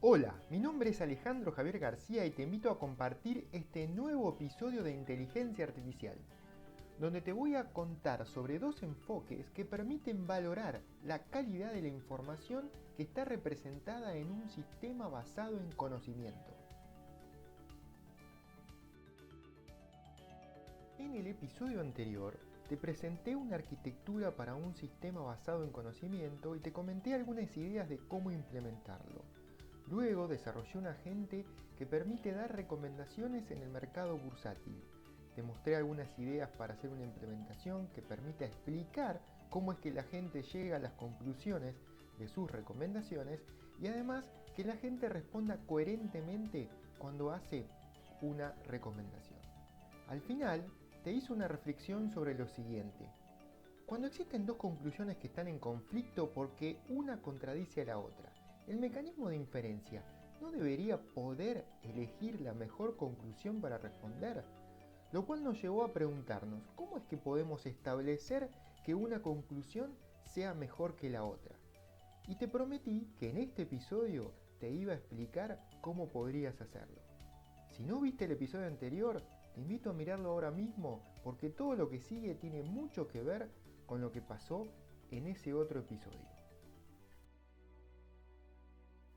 Hola, mi nombre es Alejandro Javier García y te invito a compartir este nuevo episodio de Inteligencia Artificial, donde te voy a contar sobre dos enfoques que permiten valorar la calidad de la información que está representada en un sistema basado en conocimiento. En el episodio anterior te presenté una arquitectura para un sistema basado en conocimiento y te comenté algunas ideas de cómo implementarlo. Luego desarrollé un agente que permite dar recomendaciones en el mercado bursátil. Te mostré algunas ideas para hacer una implementación que permita explicar cómo es que la gente llega a las conclusiones de sus recomendaciones y además que la gente responda coherentemente cuando hace una recomendación. Al final, te hice una reflexión sobre lo siguiente. Cuando existen dos conclusiones que están en conflicto porque una contradice a la otra, el mecanismo de inferencia no debería poder elegir la mejor conclusión para responder, lo cual nos llevó a preguntarnos cómo es que podemos establecer que una conclusión sea mejor que la otra. Y te prometí que en este episodio te iba a explicar cómo podrías hacerlo. Si no viste el episodio anterior, te invito a mirarlo ahora mismo porque todo lo que sigue tiene mucho que ver con lo que pasó en ese otro episodio.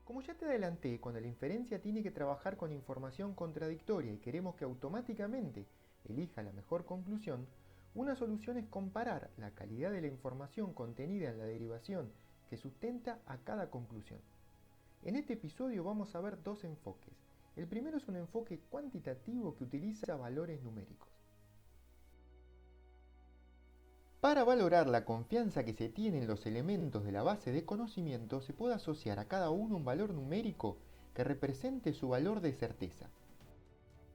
Como ya te adelanté, cuando la inferencia tiene que trabajar con información contradictoria y queremos que automáticamente elija la mejor conclusión, una solución es comparar la calidad de la información contenida en la derivación que sustenta a cada conclusión. En este episodio vamos a ver dos enfoques. El primero es un enfoque cuantitativo que utiliza valores numéricos. Para valorar la confianza que se tiene en los elementos de la base de conocimiento, se puede asociar a cada uno un valor numérico que represente su valor de certeza.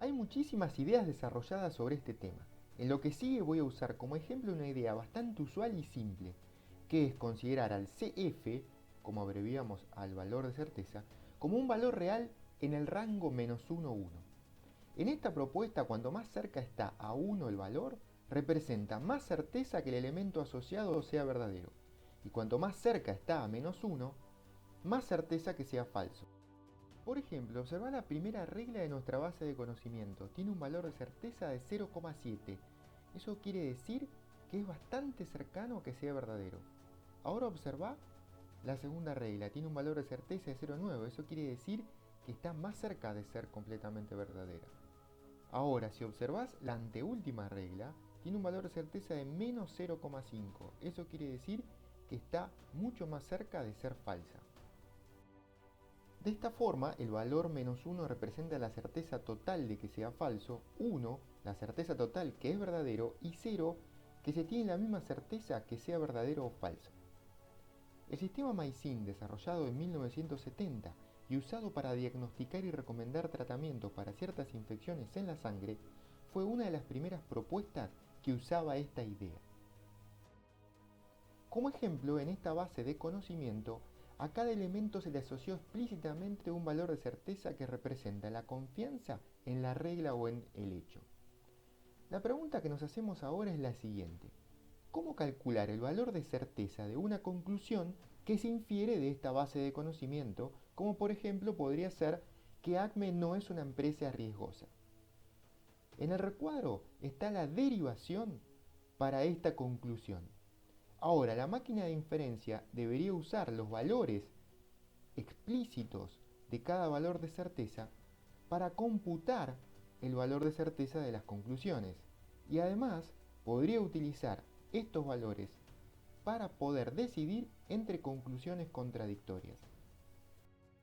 Hay muchísimas ideas desarrolladas sobre este tema. En lo que sigue voy a usar como ejemplo una idea bastante usual y simple, que es considerar al CF, como abreviamos al valor de certeza, como un valor real en el rango -1, 1. En esta propuesta, cuanto más cerca está a 1 el valor, representa más certeza que el elemento asociado sea verdadero, y cuanto más cerca está a -1, más certeza que sea falso. Por ejemplo, observa la primera regla de nuestra base de conocimiento. Tiene un valor de certeza de 0,7. Eso quiere decir que es bastante cercano a que sea verdadero. Ahora observa la segunda regla. Tiene un valor de certeza de 0,9. Eso quiere decir que está más cerca de ser completamente verdadera. Ahora, si observas la anteúltima regla, tiene un valor de certeza de -0,5. Eso quiere decir que está mucho más cerca de ser falsa. De esta forma, el valor -1 representa la certeza total de que sea falso, 1 la certeza total que es verdadero y 0 que se tiene la misma certeza que sea verdadero o falso. El sistema MySyn, desarrollado en 1970 y usado para diagnosticar y recomendar tratamientos para ciertas infecciones en la sangre, fue una de las primeras propuestas que usaba esta idea. Como ejemplo, en esta base de conocimiento, a cada elemento se le asoció explícitamente un valor de certeza que representa la confianza en la regla o en el hecho. La pregunta que nos hacemos ahora es la siguiente. ¿Cómo calcular el valor de certeza de una conclusión que se infiere de esta base de conocimiento, como por ejemplo podría ser que Acme no es una empresa riesgosa? En el recuadro está la derivación para esta conclusión. Ahora, la máquina de inferencia debería usar los valores explícitos de cada valor de certeza para computar el valor de certeza de las conclusiones. Y además, podría utilizar estos valores para poder decidir entre conclusiones contradictorias.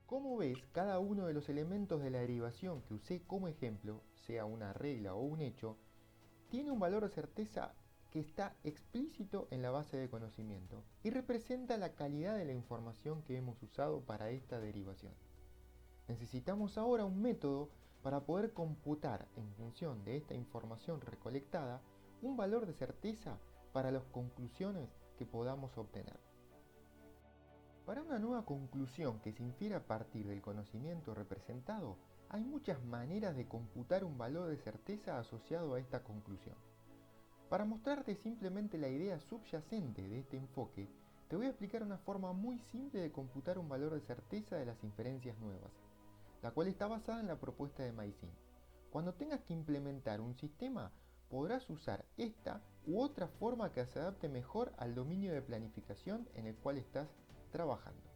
Como ves, cada uno de los elementos de la derivación que usé como ejemplo, sea una regla o un hecho, tiene un valor de certeza que está explícito en la base de conocimiento y representa la calidad de la información que hemos usado para esta derivación. Necesitamos ahora un método para poder computar en función de esta información recolectada un valor de certeza para las conclusiones que podamos obtener. Para una nueva conclusión que se infiere a partir del conocimiento representado, hay muchas maneras de computar un valor de certeza asociado a esta conclusión. Para mostrarte simplemente la idea subyacente de este enfoque, Te voy a explicar una forma muy simple de computar un valor de certeza de las inferencias nuevas, la cual está basada en la propuesta de Maysin. Cuando tengas que implementar un sistema, podrás usar esta u otra forma que se adapte mejor al dominio de planificación en el cual estás trabajando.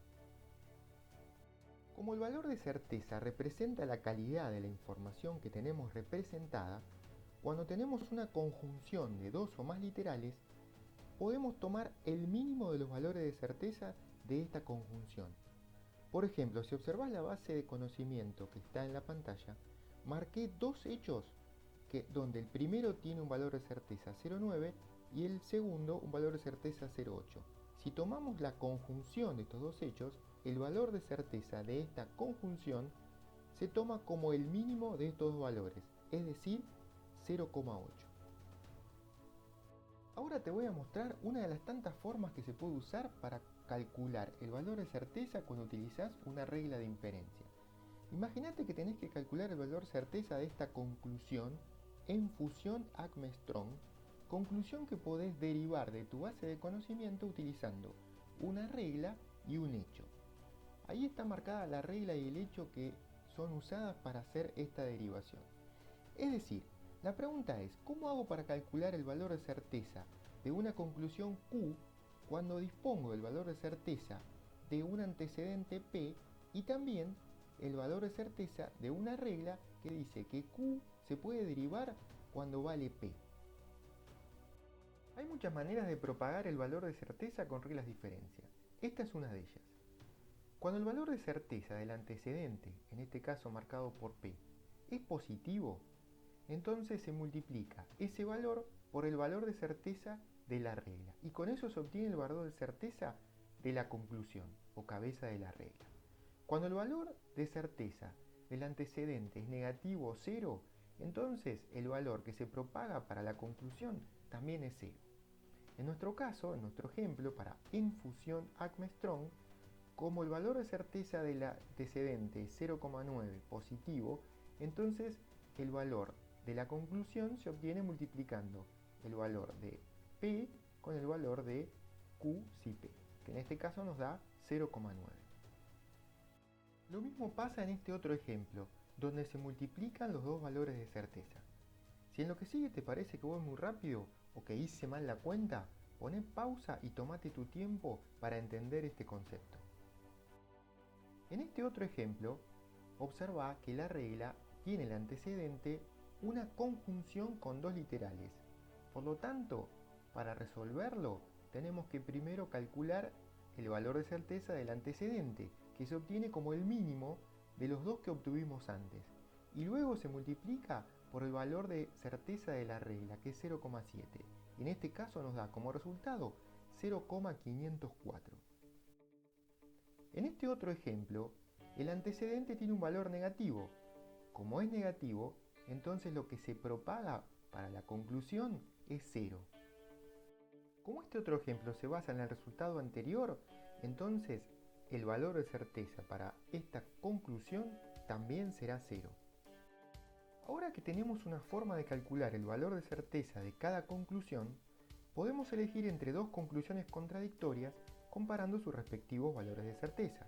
Como el valor de certeza representa la calidad de la información que tenemos representada, cuando tenemos una conjunción de dos o más literales, podemos tomar el mínimo de los valores de certeza de esta conjunción. Por ejemplo, si observas la base de conocimiento que está en la pantalla, marqué dos hechos donde el primero tiene un valor de certeza 0,9 y el segundo un valor de certeza 0,8. Si tomamos la conjunción de estos dos hechos, el valor de certeza de esta conjunción se toma como el mínimo de estos dos valores, es decir, 0,8. Ahora te voy a mostrar una de las tantas formas que se puede usar para calcular el valor de certeza cuando utilizas una regla de inferencia. Imagínate que tenés que calcular el valor de certeza de esta conclusión en fusión Acme-Strong, conclusión que podés derivar de tu base de conocimiento utilizando una regla y un hecho. Ahí está marcada la regla y el hecho que son usadas para hacer esta derivación. Es decir, la pregunta es, ¿cómo hago para calcular el valor de certeza de una conclusión Q cuando dispongo del valor de certeza de un antecedente P y también el valor de certeza de una regla que dice que Q se puede derivar cuando vale P? Hay muchas maneras de propagar el valor de certeza con reglas diferentes. Esta es una de ellas. Cuando el valor de certeza del antecedente, en este caso marcado por P, es positivo, entonces se multiplica ese valor por el valor de certeza de la regla y con eso se obtiene el valor de certeza de la conclusión o cabeza de la regla. Cuando el valor de certeza del antecedente es negativo o 0, entonces el valor que se propaga para la conclusión también es 0. En nuestro caso, en nuestro ejemplo, para infusión Acme-Strong, como el valor de certeza del antecedente es 0,9 positivo, entonces el valor de la conclusión se obtiene multiplicando el valor de P con el valor de Q si P, que en este caso nos da 0,9. Lo mismo pasa en este otro ejemplo, donde se multiplican los dos valores de certeza. Si en lo que sigue te parece que voy muy rápido o que hice mal la cuenta, poné pausa y tomate tu tiempo para entender este concepto. En este otro ejemplo, observa que la regla tiene el antecedente una conjunción con dos literales. Por lo tanto, para resolverlo, tenemos que primero calcular el valor de certeza del antecedente, que se obtiene como el mínimo de los dos que obtuvimos antes, y luego se multiplica por el valor de certeza de la regla, que es 0,7. En este caso nos da como resultado 0,504. En este otro ejemplo, el antecedente tiene un valor negativo. Como es negativo, entonces lo que se propaga para la conclusión es 0. Como este otro ejemplo se basa en el resultado anterior, entonces el valor de certeza para esta conclusión también será 0. Ahora que tenemos una forma de calcular el valor de certeza de cada conclusión, podemos elegir entre dos conclusiones contradictorias comparando sus respectivos valores de certeza.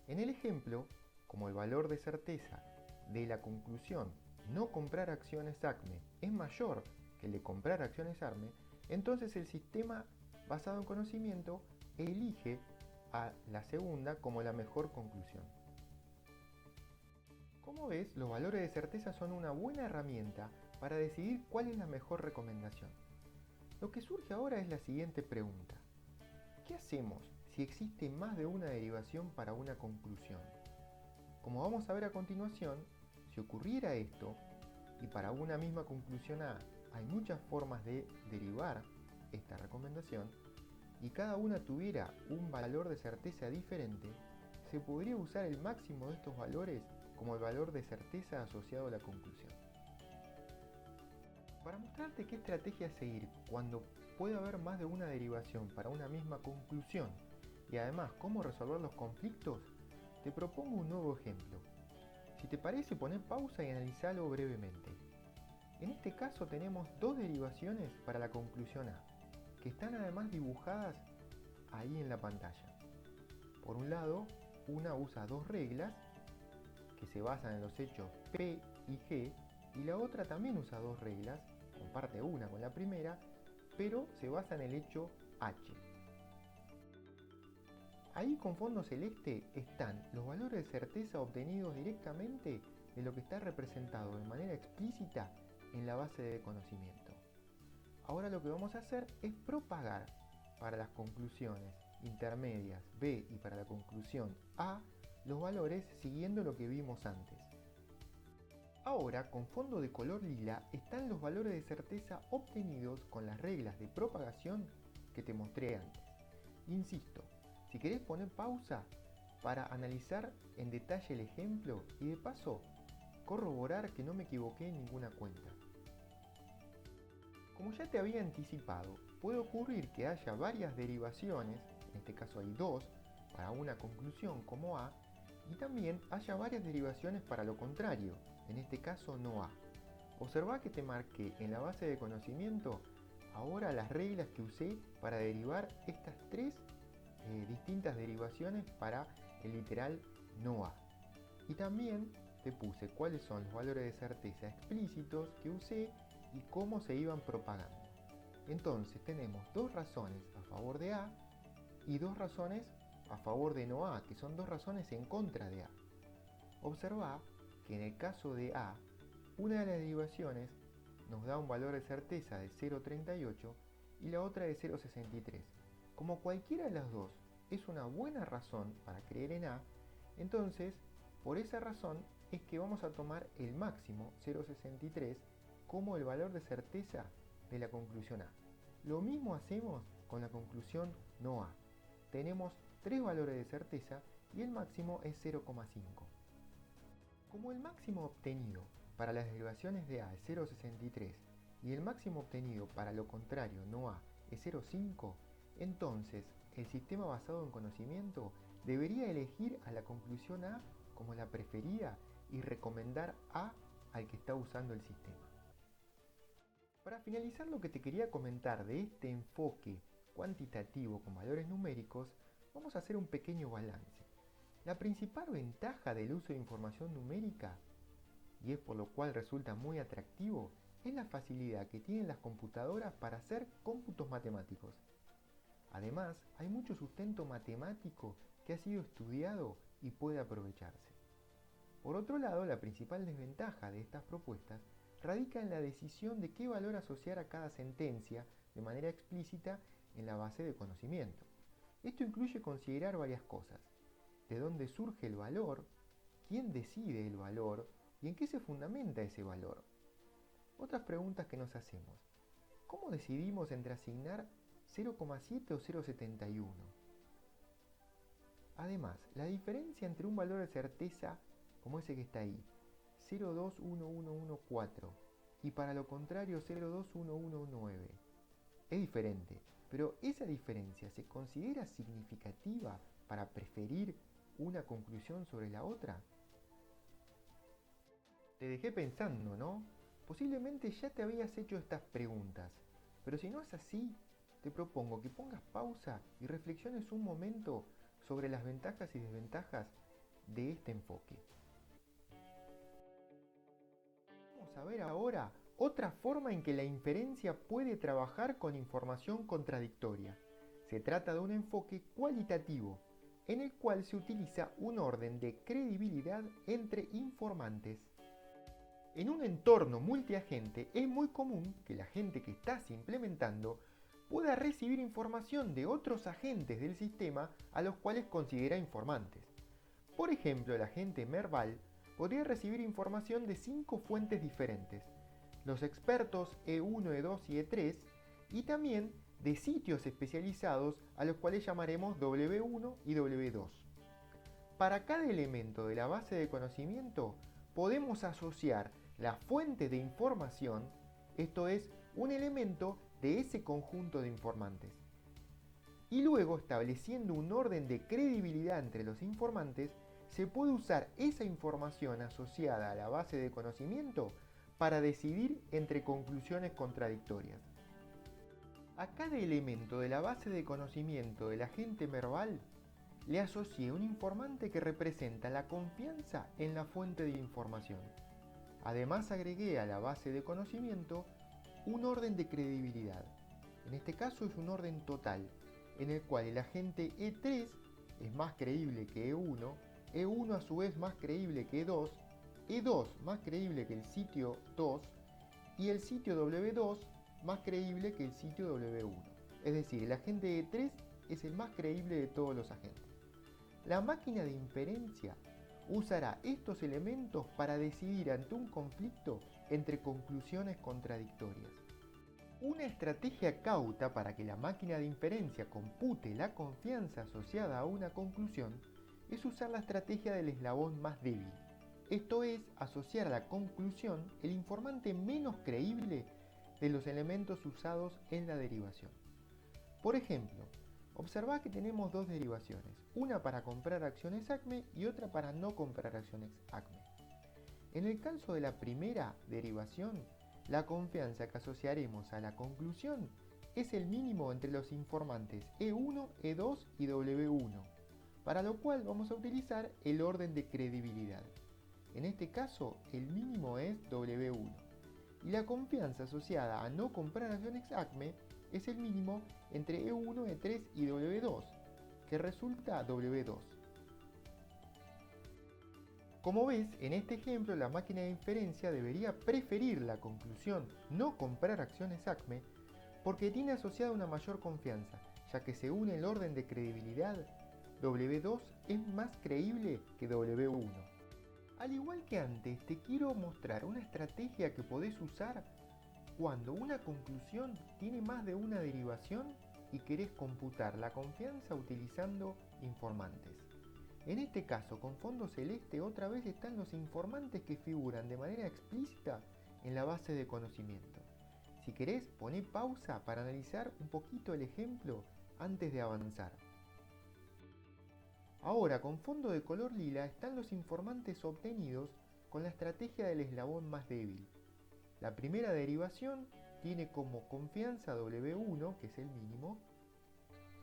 En el ejemplo, como el valor de certeza de la conclusión no comprar acciones ACME es mayor que el de comprar acciones ARME, entonces el sistema basado en conocimiento elige a la segunda como la mejor conclusión. Como ves, los valores de certeza son una buena herramienta para decidir cuál es la mejor recomendación. Lo que surge ahora es la siguiente pregunta. ¿Qué hacemos si existe más de una derivación para una conclusión? Como vamos a ver a continuación, si ocurriera esto, y para una misma conclusión A hay muchas formas de derivar esta recomendación, y cada una tuviera un valor de certeza diferente, se podría usar el máximo de estos valores como el valor de certeza asociado a la conclusión. Para mostrarte qué estrategia seguir cuando puede haber más de una derivación para una misma conclusión y además cómo resolver los conflictos, te propongo un nuevo ejemplo. Si te parece, poné pausa y analizalo brevemente. En este caso tenemos dos derivaciones para la conclusión A, que están además dibujadas ahí en la pantalla. Por un lado, una usa dos reglas que se basan en los hechos P y G, y la otra también usa dos reglas, comparte una con la primera, pero se basa en el hecho H. Ahí con fondo celeste están los valores de certeza obtenidos directamente de lo que está representado de manera explícita en la base de conocimiento. Ahora lo que vamos a hacer es propagar para las conclusiones intermedias B y para la conclusión A los valores siguiendo lo que vimos antes. Ahora, con fondo de color lila, están los valores de certeza obtenidos con las reglas de propagación que te mostré antes. Insisto, si querés poner pausa para analizar en detalle el ejemplo y de paso corroborar que no me equivoqué en ninguna cuenta. Como ya te había anticipado, puede ocurrir que haya varias derivaciones, en este caso hay dos, para una conclusión como A, y también haya varias derivaciones para lo contrario, en este caso no A. Observa que te marqué en la base de conocimiento ahora las reglas que usé para derivar estas tres distintas derivaciones para el literal no A. Y también te puse cuáles son los valores de certeza explícitos que usé y cómo se iban propagando. Entonces tenemos dos razones a favor de A y dos razones a favor de no A, que son dos razones en contra de A. Observa que en el caso de A, una de las derivaciones nos da un valor de certeza de 0,38 y la otra de 0,63. Como cualquiera de las dos es una buena razón para creer en A, entonces por esa razón es que vamos a tomar el máximo 0,63 como el valor de certeza de la conclusión A. Lo mismo hacemos con la conclusión no A. Tenemos tres valores de certeza y el máximo es 0,5. Como el máximo obtenido para las derivaciones de A es 0,63 y el máximo obtenido para lo contrario no A es 0,5, entonces el sistema basado en conocimiento debería elegir a la conclusión A como la preferida y recomendar A al que está usando el sistema. Para finalizar, lo que te quería comentar de este enfoque cuantitativo con valores numéricos, vamos a hacer un pequeño balance. La principal ventaja del uso de información numérica, y es por lo cual resulta muy atractivo, es la facilidad que tienen las computadoras para hacer cómputos matemáticos. Además, hay mucho sustento matemático que ha sido estudiado y puede aprovecharse. Por otro lado, la principal desventaja de estas propuestas radica en la decisión de qué valor asociar a cada sentencia de manera explícita en la base de conocimiento. Esto incluye considerar varias cosas: de dónde surge el valor, quién decide el valor y en qué se fundamenta ese valor. Otras preguntas que nos hacemos: ¿cómo decidimos entre asignar 0,7 o 0,71? Además, la diferencia entre un valor de certeza como ese que está ahí, 0,21114, y para lo contrario 0,21119, es diferente, pero esa diferencia ¿se considera significativa para preferir una conclusión sobre la otra? Te dejé pensando, ¿no? Posiblemente ya te habías hecho estas preguntas, pero si no es así, te propongo que pongas pausa y reflexiones un momento sobre las ventajas y desventajas de este enfoque. Vamos a ver ahora otra forma en que la inferencia puede trabajar con información contradictoria. Se trata de un enfoque cualitativo, en el cual se utiliza un orden de credibilidad entre informantes. En un entorno multiagente es muy común que la gente que estás implementando pueda recibir información de otros agentes del sistema a los cuales considera informantes. Por ejemplo, el agente Merval podría recibir información de 5 fuentes diferentes: los expertos E1, E2 y E3, y también de sitios especializados a los cuales llamaremos W1 y W2. Para cada elemento de la base de conocimiento podemos asociar la fuente de información, esto es, un elemento de ese conjunto de informantes. Y luego, estableciendo un orden de credibilidad entre los informantes, se puede usar esa información asociada a la base de conocimiento para decidir entre conclusiones contradictorias. A cada elemento de la base de conocimiento del agente verbal le asocié un informante que representa la confianza en la fuente de información. Además agregué a la base de conocimiento un orden de credibilidad. En este caso es un orden total, en el cual el agente E3 es más creíble que E1, E1 a su vez más creíble que E2, E2 más creíble que el sitio 2 y el sitio W2 más creíble que el sitio W1. Es decir, el agente E3 es el más creíble de todos los agentes. La máquina de inferencia usará estos elementos para decidir ante un conflicto entre conclusiones contradictorias. Una estrategia cauta para que la máquina de inferencia compute la confianza asociada a una conclusión es usar la estrategia del eslabón más débil. Esto es, asociar a la conclusión el informante menos creíble de los elementos usados en la derivación. Por ejemplo, observa que tenemos dos derivaciones, una para comprar acciones ACME y otra para no comprar acciones ACME. En el caso de la primera derivación, la confianza que asociaremos a la conclusión es el mínimo entre los informantes E1, E2 y W1, para lo cual vamos a utilizar el orden de credibilidad. En este caso, el mínimo es W1. Y la confianza asociada a no comprar acciones ACME es el mínimo entre E1, E3 y W2, que resulta W2. Como ves, en este ejemplo la máquina de inferencia debería preferir la conclusión no comprar acciones ACME porque tiene asociada una mayor confianza, ya que según el orden de credibilidad, W2 es más creíble que W1. Al igual que antes, te quiero mostrar una estrategia que podés usar cuando una conclusión tiene más de una derivación y querés computar la confianza utilizando informantes. En este caso, con fondo celeste, otra vez están los informantes que figuran de manera explícita en la base de conocimiento. Si querés, poné pausa para analizar un poquito el ejemplo antes de avanzar. Ahora, con fondo de color lila, están los informantes obtenidos con la estrategia del eslabón más débil. La primera derivación tiene como confianza W1, que es el mínimo,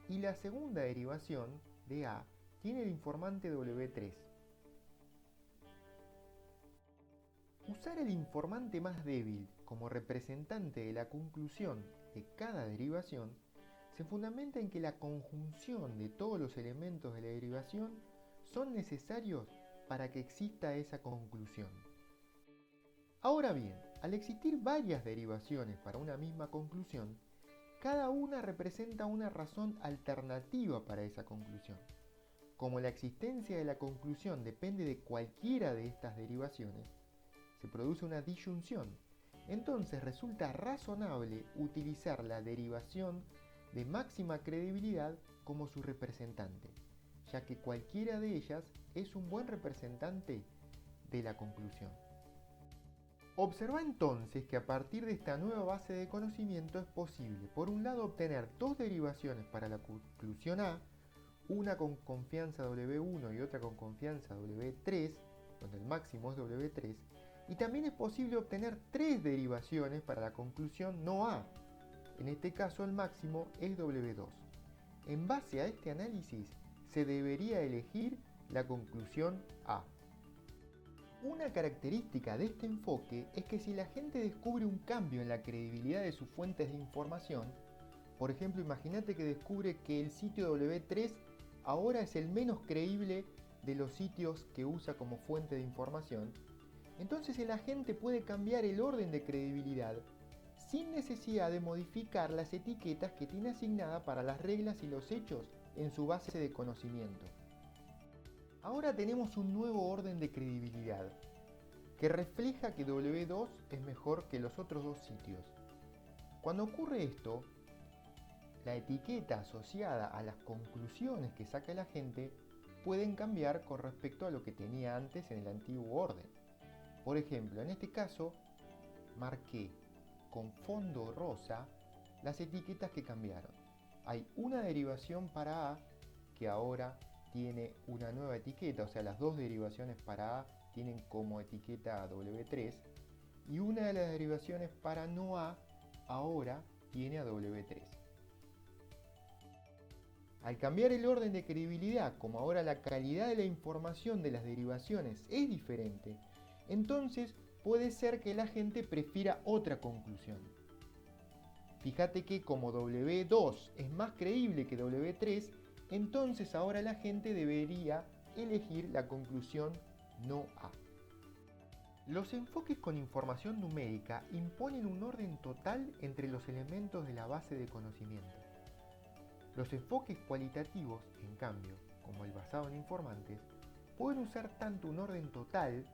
y la segunda derivación de A tiene el informante W3. Usar el informante más débil como representante de la conclusión de cada derivación se fundamenta en que la conjunción de todos los elementos de la derivación son necesarios para que exista esa conclusión. Ahora bien, al existir varias derivaciones para una misma conclusión, cada una representa una razón alternativa para esa conclusión. Como la existencia de la conclusión depende de cualquiera de estas derivaciones, se produce una disyunción. Entonces resulta razonable utilizar la derivación de máxima credibilidad como su representante, ya que cualquiera de ellas es un buen representante de la conclusión. Observa entonces que a partir de esta nueva base de conocimiento es posible, por un lado, obtener dos derivaciones para la conclusión A, una con confianza W1 y otra con confianza W3, donde el máximo es W3, y también es posible obtener tres derivaciones para la conclusión no A. En este caso el máximo es W2. En base a este análisis se debería elegir la conclusión A. Una característica de este enfoque es que si la gente descubre un cambio en la credibilidad de sus fuentes de información, por ejemplo, imagínate que descubre que el sitio W3 ahora es el menos creíble de los sitios que usa como fuente de información, entonces el agente puede cambiar el orden de credibilidad sin necesidad de modificar las etiquetas que tiene asignada para las reglas y los hechos en su base de conocimiento. Ahora tenemos un nuevo orden de credibilidad que refleja que W2 es mejor que los otros dos sitios. Cuando ocurre esto, la etiqueta asociada a las conclusiones que saca el agente pueden cambiar con respecto a lo que tenía antes en el antiguo orden. Por ejemplo, en este caso, marqué con fondo rosa las etiquetas que cambiaron. Hay una derivación para A que ahora tiene una nueva etiqueta, o sea, las dos derivaciones para A tienen como etiqueta W3, y una de las derivaciones para no A ahora tiene a W3. Al cambiar el orden de credibilidad, como ahora la calidad de la información de las derivaciones es diferente, entonces puede ser que la gente prefiera otra conclusión. Fíjate que como W2 es más creíble que W3, entonces ahora la gente debería elegir la conclusión no A. Los enfoques con información numérica imponen un orden total entre los elementos de la base de conocimiento. Los enfoques cualitativos, en cambio, como el basado en informantes, pueden usar tanto un orden total,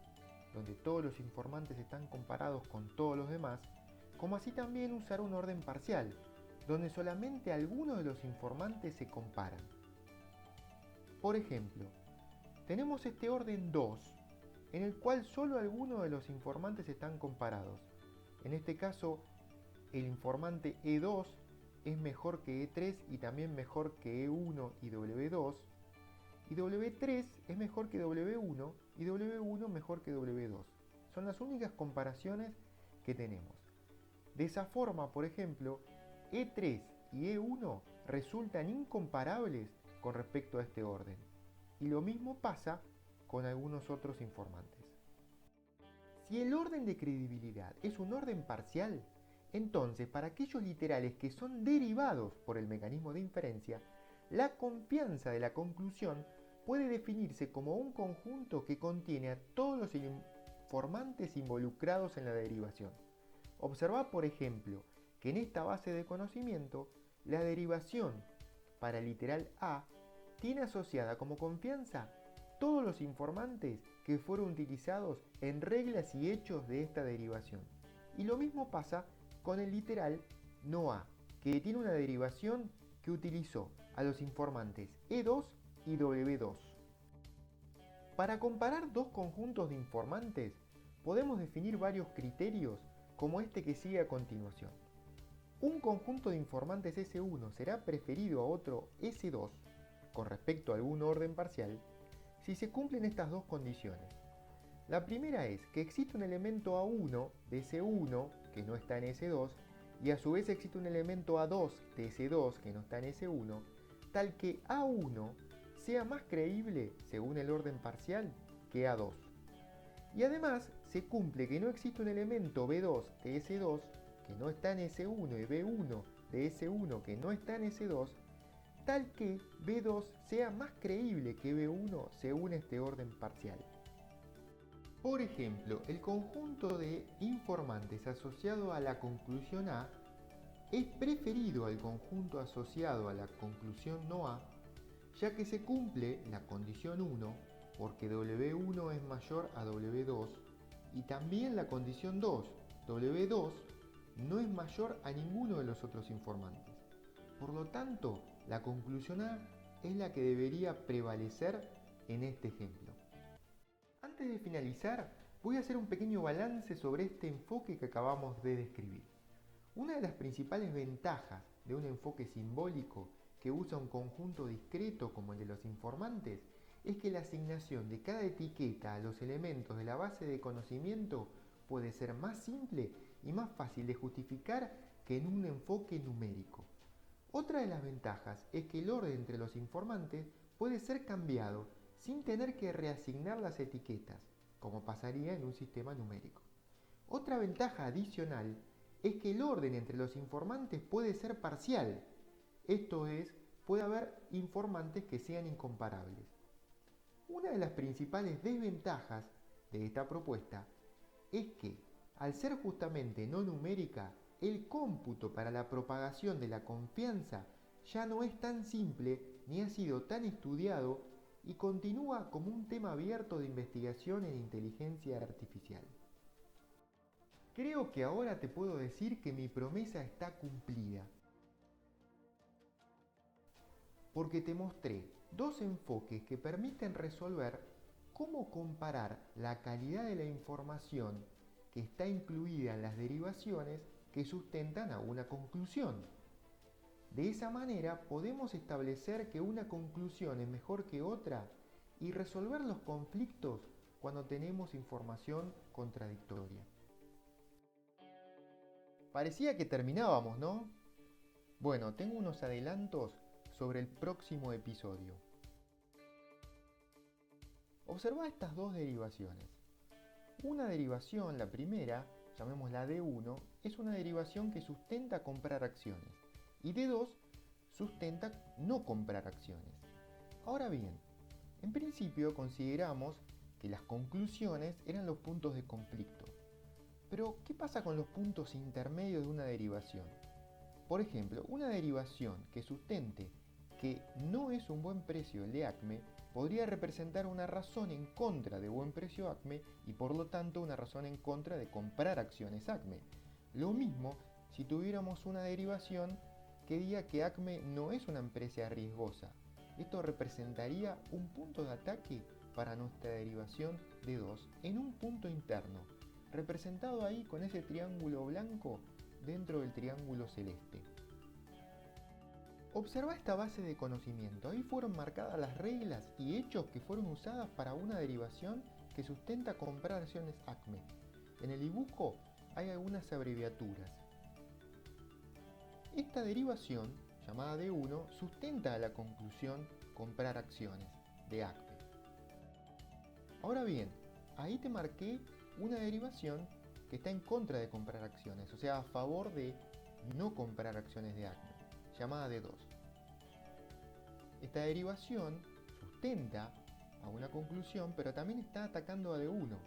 donde todos los informantes están comparados con todos los demás, como así también usar un orden parcial, donde solamente algunos de los informantes se comparan. Por ejemplo, tenemos este orden 2, en el cual solo algunos de los informantes están comparados. En este caso, el informante E2 es mejor que E3 y también mejor que E1 y W2, y W3 es mejor que W1 y W1 mejor que W2. Son las únicas comparaciones que tenemos. De esa forma, por ejemplo, E3 y E1 resultan incomparables con respecto a este orden. Y lo mismo pasa con algunos otros informantes. Si el orden de credibilidad es un orden parcial, entonces para aquellos literales que son derivados por el mecanismo de inferencia, la confianza de la conclusión puede definirse como un conjunto que contiene a todos los informantes involucrados en la derivación. Observa, por ejemplo, que en esta base de conocimiento, la derivación para el literal A tiene asociada como confianza todos los informantes que fueron utilizados en reglas y hechos de esta derivación. Y lo mismo pasa con el literal no A, que tiene una derivación que utilizó a los informantes E2 y W2. Para comparar dos conjuntos de informantes, podemos definir varios criterios como este que sigue a continuación. Un conjunto de informantes S1 será preferido a otro S2 con respecto a algún orden parcial si se cumplen estas dos condiciones. La primera es que existe un elemento A1 de S1 que no está en S2 y a su vez existe un elemento A2 de S2 que no está en S1, tal que A1 sea más creíble según el orden parcial que A2. Y además se cumple que no existe un elemento B2 de S2 que no está en S1 y B1 de S1 que no está en S2, tal que B2 sea más creíble que B1 según este orden parcial. Por ejemplo, el conjunto de informantes asociado a la conclusión A es preferido al conjunto asociado a la conclusión no A, ya que se cumple la condición 1 porque W1 es mayor a W2 y también la condición 2, W2 no es mayor a ninguno de los otros informantes. Por lo tanto, la conclusión A es la que debería prevalecer en este ejemplo. Antes de finalizar, voy a hacer un pequeño balance sobre este enfoque que acabamos de describir. Una de las principales ventajas de un enfoque simbólico que usa un conjunto discreto como el de los informantes es que la asignación de cada etiqueta a los elementos de la base de conocimiento puede ser más simple y más fácil de justificar que en un enfoque numérico. Otra de las ventajas es que el orden entre los informantes puede ser cambiado sin tener que reasignar las etiquetas, como pasaría en un sistema numérico. Otra ventaja adicional es que el orden entre los informantes puede ser parcial, esto es, puede haber informantes que sean incomparables. Una de las principales desventajas de esta propuesta es que, al ser justamente no numérica, el cómputo para la propagación de la confianza ya no es tan simple ni ha sido tan estudiado y continúa como un tema abierto de investigación en inteligencia artificial. Creo que ahora te puedo decir que mi promesa está cumplida, porque te mostré dos enfoques que permiten resolver cómo comparar la calidad de la información que está incluida en las derivaciones que sustentan a una conclusión. De esa manera podemos establecer que una conclusión es mejor que otra y resolver los conflictos cuando tenemos información contradictoria. Parecía que terminábamos, ¿no? Bueno, tengo unos adelantos sobre el próximo episodio. Observa estas dos derivaciones. Una derivación, la primera, llamémosla D1, es una derivación que sustenta comprar acciones y D2 sustenta no comprar acciones. Ahora bien, en principio consideramos que las conclusiones eran los puntos de conflicto. Pero, ¿qué pasa con los puntos intermedios de una derivación? Por ejemplo, una derivación que sustente que no es un buen precio el de ACME podría representar una razón en contra de buen precio ACME y por lo tanto una razón en contra de comprar acciones ACME. Lo mismo si tuviéramos una derivación que diga que ACME no es una empresa riesgosa. Esto representaría un punto de ataque para nuestra derivación D2 en un punto interno, representado ahí con ese triángulo blanco dentro del triángulo celeste. Observa esta base de conocimiento. Ahí fueron marcadas las reglas y hechos que fueron usadas para una derivación que sustenta comprar acciones ACME. En el dibujo hay algunas abreviaturas. Esta derivación, llamada D1, sustenta la conclusión comprar acciones de ACME. Ahora bien, ahí te marqué una derivación que está en contra de comprar acciones, o sea, a favor de no comprar acciones de ACME, llamada D2. Esta derivación sustenta a una conclusión, pero también está atacando a D1,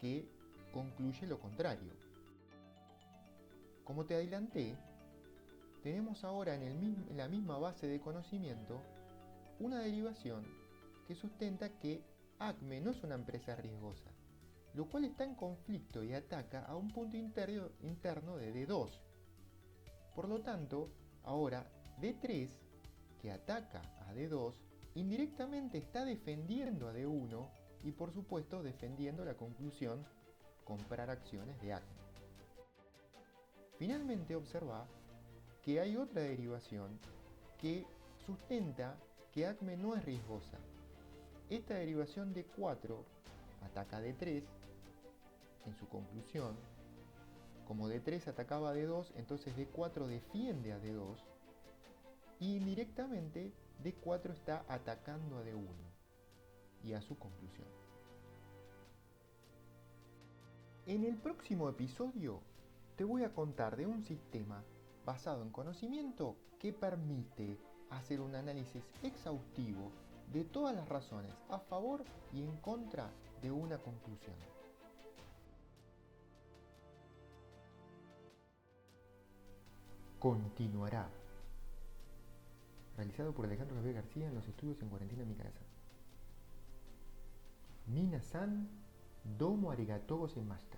que concluye lo contrario. Como te adelanté, tenemos ahora en la misma base de conocimiento una derivación que sustenta que ACME no es una empresa riesgosa, lo cual está en conflicto y ataca a un punto interno de D2. Por lo tanto, ahora D3, que ataca a D2, indirectamente está defendiendo a D1 y por supuesto defendiendo la conclusión comprar acciones de ACME. Finalmente observa que hay otra derivación que sustenta que ACME no es riesgosa. Esta derivación de 4 ataca a D3 en su conclusión. Como D3 atacaba a D2, entonces D4 defiende a D2 y indirectamente D4 está atacando a D1 y a su conclusión. En el próximo episodio te voy a contar de un sistema basado en conocimiento que permite hacer un análisis exhaustivo de todas las razones a favor y en contra de una conclusión. Continuará. Realizado por Alejandro Javier García en los estudios en cuarentena en mi casa. Minasan, domo arigatou gozaimashita.